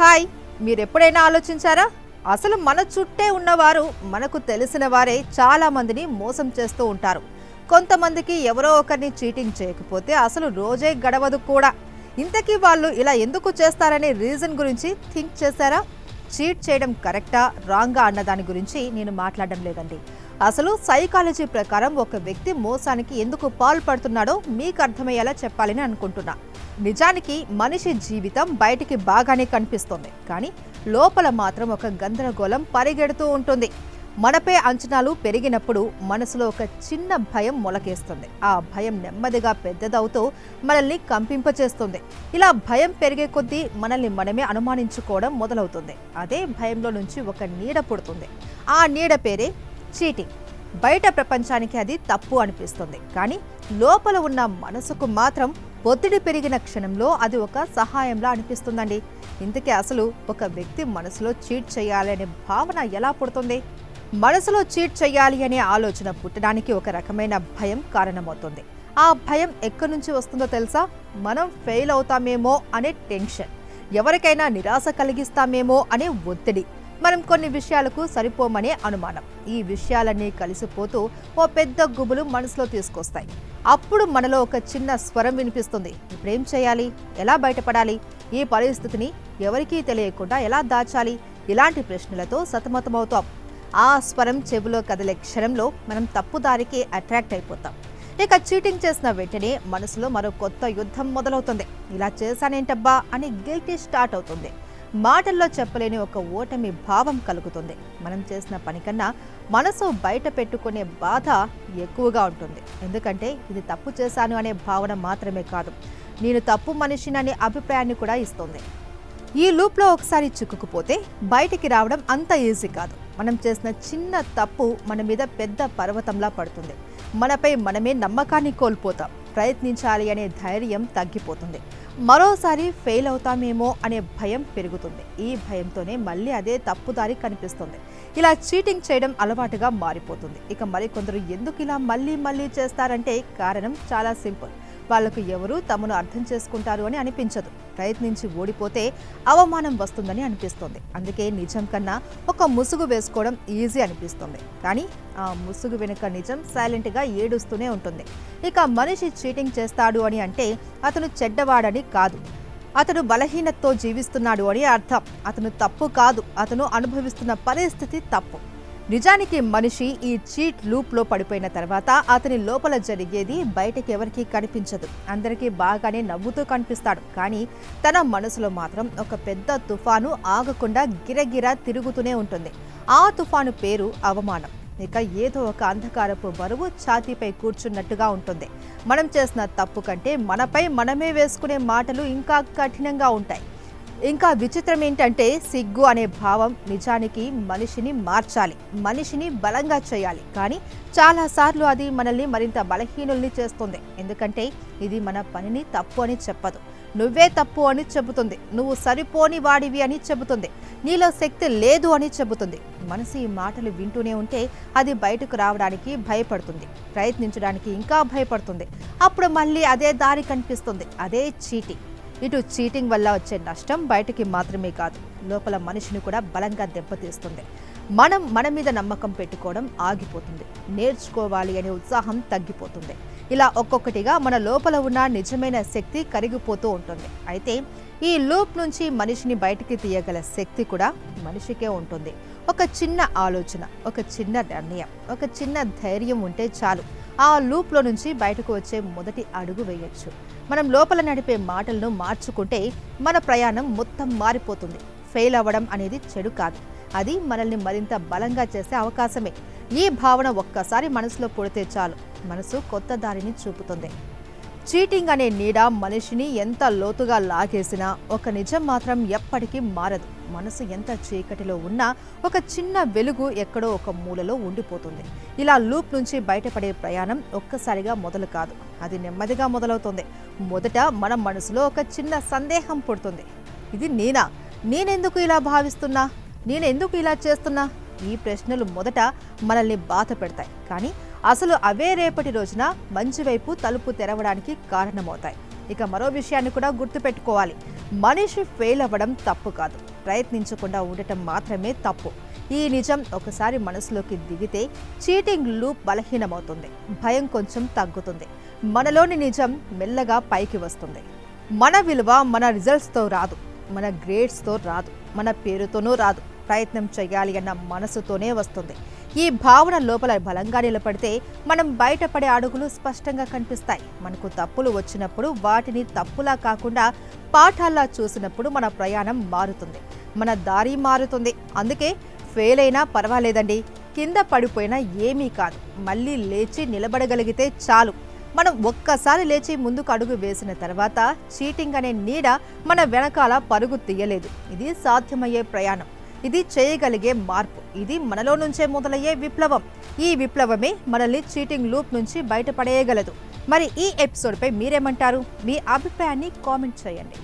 Hi, మీరెప్పుడైనా ఆలోచించారా? అసలు మన చుట్టే ఉన్నవారు మనకు తెలిసిన వారే చాలా మందిని మోసం చేస్తూ ఉంటారు. కొంతమందికి ఎవరో ఒకరిని చీటింగ్ చేయకపోతే అసలు రోజే గడవదు కూడా. ఇంతకీ వాళ్ళు ఇలా ఎందుకు చేస్తారనే రీజన్ గురించి థింక్ చేశారా? చీట్ చేయడం కరెక్టా రాంగా అన్న దాని గురించి నేను మాట్లాడడం లేదండి. అసలు సైకాలజీ ప్రకారం ఒక వ్యక్తి మోసానికి ఎందుకు పాల్పడుతున్నాడో మీకు అర్థమయ్యేలా చెప్పాలని అనుకుంటున్నా. నిజానికి మనిషి జీవితం బయటికి బాగానే కనిపిస్తుంది, కానీ లోపల మాత్రం ఒక గందరగోళం పరిగెడుతూ ఉంటుంది. మనపై అంచనాలు పెరిగినప్పుడు మనసులో ఒక చిన్న భయం మొలకేస్తుంది. ఆ భయం నెమ్మదిగా పెద్దదవుతూ మనల్ని కంపింపచేస్తుంది. ఇలా భయం పెరిగే కొద్దీ మనల్ని మనమే అనుమానించుకోవడం మొదలవుతుంది. అదే భయంలో నుంచి ఒక నీడ పుడుతుంది. ఆ నీడ పేరే చీటింగ్. బయట ప్రపంచానికి అది తప్పు అనిపిస్తుంది, కానీ లోపల ఉన్న మనసుకు మాత్రం ఒత్తిడి పెరిగిన క్షణంలో అది ఒక సహాయంలా అనిపిస్తుందండి. ఇంతకీ అసలు ఒక వ్యక్తి మనసులో చీట్ చేయాలి అనే భావన ఎలా పుడుతుంది? మనసులో చీట్ చేయాలి అనే ఆలోచన పుట్టడానికి ఒక రకమైన భయం కారణమవుతుంది. ఆ భయం ఎక్కడి నుంచి వస్తుందో తెలుసా? మనం ఫెయిల్ అవుతామేమో అనే టెన్షన్, ఎవరికైనా నిరాశ కలిగిస్తామేమో అనే ఒత్తిడి, మనం కొన్ని విషయాలకు సరిపోమనే అనుమానం. ఈ విషయాలన్నీ కలిసిపోతూ ఓ పెద్ద గుబులు మనసులో తీసుకొస్తాయి. అప్పుడు మనలో ఒక చిన్న స్వరం వినిపిస్తుంది. ఇప్పుడేం చేయాలి? ఎలా బయటపడాలి? ఈ పరిస్థితిని ఎవరికీ తెలియకుండా ఎలా దాచాలి? ఇలాంటి ప్రశ్నలతో సతమతమవుతాం. ఆ స్వరం చెవిలో కదిలే క్షణంలో మనం తప్పుదారికి అట్రాక్ట్ అయిపోతాం. ఇక చీటింగ్ చేసిన వెంటనే మనసులో మరో కొత్త యుద్ధం మొదలవుతుంది. ఇలా చేశానేంటబ్బా అని గిల్టీ స్టార్ట్ అవుతుంది. మాటల్లో చెప్పలేని ఒక ఓటమి భావం కలుగుతుంది. మనం చేసిన పని కన్నా మనసు బయట పెట్టుకునే బాధ ఎక్కువగా ఉంటుంది. ఎందుకంటే ఇది తప్పు చేశాను అనే భావన మాత్రమే కాదు, నేను తప్పు మనిషిననే అభిప్రాయాన్ని కూడా ఇస్తుంది. ఈ లూప్లో ఒకసారి చిక్కుకుపోతే బయటికి రావడం అంత ఈజీ కాదు. మనం చేసిన చిన్న తప్పు మన మీద పెద్ద పర్వతంలా పడుతుంది. మనపై మనమే నమ్మకాన్ని కోల్పోతాం. ప్రయత్నించాలి అనే ధైర్యం తగ్గిపోతుంది. మరోసారి ఫెయిల్ అవుతామేమో అనే భయం పెరుగుతుంది. ఈ భయంతోనే మళ్ళీ అదే తప్పుదారి కనిపిస్తుంది. ఇలా చీటింగ్ చేయడం అలవాటుగా మారిపోతుంది. ఇక మరికొందరు ఎందుకు ఇలా మళ్ళీ మళ్ళీ చేస్తారంటే కారణం చాలా సింపుల్. వాళ్లకు ఎవరు తమను అర్థం చేసుకుంటారు అని అనిపించదు. ప్రయత్నించి ఓడిపోతే అవమానం వస్తుందని అనిపిస్తుంది. అందుకే నిజం కన్నా ఒక ముసుగు వేసుకోవడం ఈజీ అనిపిస్తుంది. కానీ ఆ ముసుగు వెనుక నిజం సైలెంట్గా ఏడుస్తూనే ఉంటుంది. ఇక మనిషి చీటింగ్ చేస్తాడు అని అంటే అతను చెడ్డవాడని కాదు, అతను బలహీనతతో జీవిస్తున్నాడు అని అర్థం. అతను తప్పు కాదు, అతను అనుభవిస్తున్న పరిస్థితి తప్పు. నిజానికి మనిషి ఈ చీట్ లూప్లో పడిపోయిన తర్వాత అతని లోపల జరిగేది బయటకి ఎవరికీ కనిపించదు. అందరికీ బాగానే నవ్వుతూ కనిపిస్తాడు, కానీ తన మనసులో మాత్రం ఒక పెద్ద తుఫాను ఆగకుండా గిరగిరా తిరుగుతూనే ఉంటుంది. ఆ తుఫాను పేరు అవమానం. ఇక ఏదో ఒక అంధకారపు బరువు ఛాతీపై కూర్చున్నట్టుగా ఉంటుంది. మనం చేసిన తప్పు కంటే మనపై మనమే వేసుకునే మాటలు ఇంకా కఠినంగా ఉంటాయి. ఇంకా విచిత్రం ఏంటంటే సిగ్గు అనే భావం నిజానికి మనిషిని మార్చాలి, మనిషిని బలంగా చేయాలి. కానీ చాలాసార్లు అది మనల్ని మరింత బలహీనుల్ని చేస్తుంది. ఎందుకంటే ఇది మన పనిని తప్పు అని చెప్పదు, నువ్వే తప్పు అని చెబుతుంది. నువ్వు సరిపోని వాడివి అని చెబుతుంది. నీలో శక్తి లేదు అని చెబుతుంది. మనసు ఈ మాటలు వింటూనే ఉంటే అది బయటకు రావడానికి భయపడుతుంది, ప్రయత్నించడానికి ఇంకా భయపడుతుంది. అప్పుడు మళ్ళీ అదే దారి కనిపిస్తుంది, అదే చీటింగ్. ఇటు చీటింగ్ వల్ల వచ్చే నష్టం బయటికి మాత్రమే కాదు, లోపల మనిషిని కూడా బలంగా దెబ్బతీస్తుంది. మన మీద నమ్మకం పెట్టుకోవడం ఆగిపోతుంది. నేర్చుకోవాలి అనే ఉత్సాహం తగ్గిపోతుంది. ఇలా ఒక్కొక్కటిగా మన లోపల ఉన్న నిజమైన శక్తి కరిగిపోతూ ఉంటుంది. అయితే ఈ లూప్ నుంచి మనిషిని బయటికి తీయగల శక్తి కూడా మనిషికే ఉంటుంది. ఒక చిన్న ఆలోచన, ఒక చిన్న నిర్ణయం, ఒక చిన్న ధైర్యం ఉంటే చాలు ఆ లూప్లో నుంచి బయటకు వచ్చే మొదటి అడుగు వేయొచ్చు. మనం లోపల నడిపే మాటలను మార్చుకుంటే మన ప్రయాణం మొత్తం మారిపోతుంది. ఫెయిల్ అవ్వడం అనేది చెడు కాదు, అది మనల్ని మరింత బలంగా చేసే అవకాశమే. ఈ భావన ఒక్కసారి మనసులో పుడితే చాలు, మనసు కొత్త దారిని చూపుతుంది. చీటింగ్ అనే నీడ మనిషిని ఎంత లోతుగా లాగేసినా ఒక నిజం మాత్రం ఎప్పటికీ మారదు. మనసు ఎంత చీకటిలో ఉన్నా ఒక చిన్న వెలుగు ఎక్కడో ఒక మూలలో ఉండిపోతుంది. ఇలా లూప్ నుంచి బయటపడే ప్రయాణం ఒక్కసారిగా మొదలు కాదు, అది నెమ్మదిగా మొదలవుతుంది. మొదట మన మనసులో ఒక చిన్న సందేహం పుడుతుంది. ఇది నేనెందుకు ఇలా భావిస్తున్నా, నేనెందుకు ఇలా చేస్తున్నా? ఈ ప్రశ్నలు మొదట మనల్ని బాధ పెడతాయి, కానీ అసలు అవే రేపటి రోజున మంచి వైపు తలుపు తెరవడానికి కారణమవుతాయి. ఇక మరో విషయాన్ని కూడా గుర్తుపెట్టుకోవాలి, మనిషి ఫెయిల్ అవ్వడం తప్పు కాదు, ప్రయత్నించకుండా ఉండటం మాత్రమే తప్పు. ఈ నిజం ఒకసారి మనసులోకి దిగితే చీటింగ్ లూప్ బలహీనమవుతుంది, భయం కొంచెం తగ్గుతుంది, మనలోని నిజం మెల్లగా పైకి వస్తుంది. మన విలువ మన రిజల్ట్స్తో రాదు, మన గ్రేడ్స్తో రాదు, మన పేరుతోనూ రాదు, ప్రయత్నం చేయాలి అన్న మనసుతోనే వస్తుంది. ఈ భావన లోపల బలంగా నిలబడితే మనం బయటపడే అడుగులు స్పష్టంగా కనిపిస్తాయి. మనకు తప్పులు వచ్చినప్పుడు వాటిని తప్పులా కాకుండా పాఠాల్లా చూసినప్పుడు మన ప్రయాణం మారుతుంది, మన దారి మారుతుంది. అందుకే ఫెయిల్ అయినా పర్వాలేదండి, కింద పడిపోయినా ఏమీ కాదు, మళ్ళీ లేచి నిలబడగలిగితే చాలు. మనం ఒక్కసారి లేచి ముందుకు అడుగు వేసిన తర్వాత చీటింగ్ అనే నీడ మన వెనకాల పరుగు తీయలేదు. ఇది సాధ్యమయ్యే ప్రయాణం, ఇది చేయగలిగే మార్పు, ఇది మనలో నుంచే మొదలయ్యే విప్లవం. ఈ విప్లవమే మనల్ని చీటింగ్ లూప్ నుంచి బయటపడేయగలదు. మరి ఈ ఎపిసోడ్పై మీరేమంటారు? మీ అభిప్రాయాన్ని కామెంట్ చేయండి.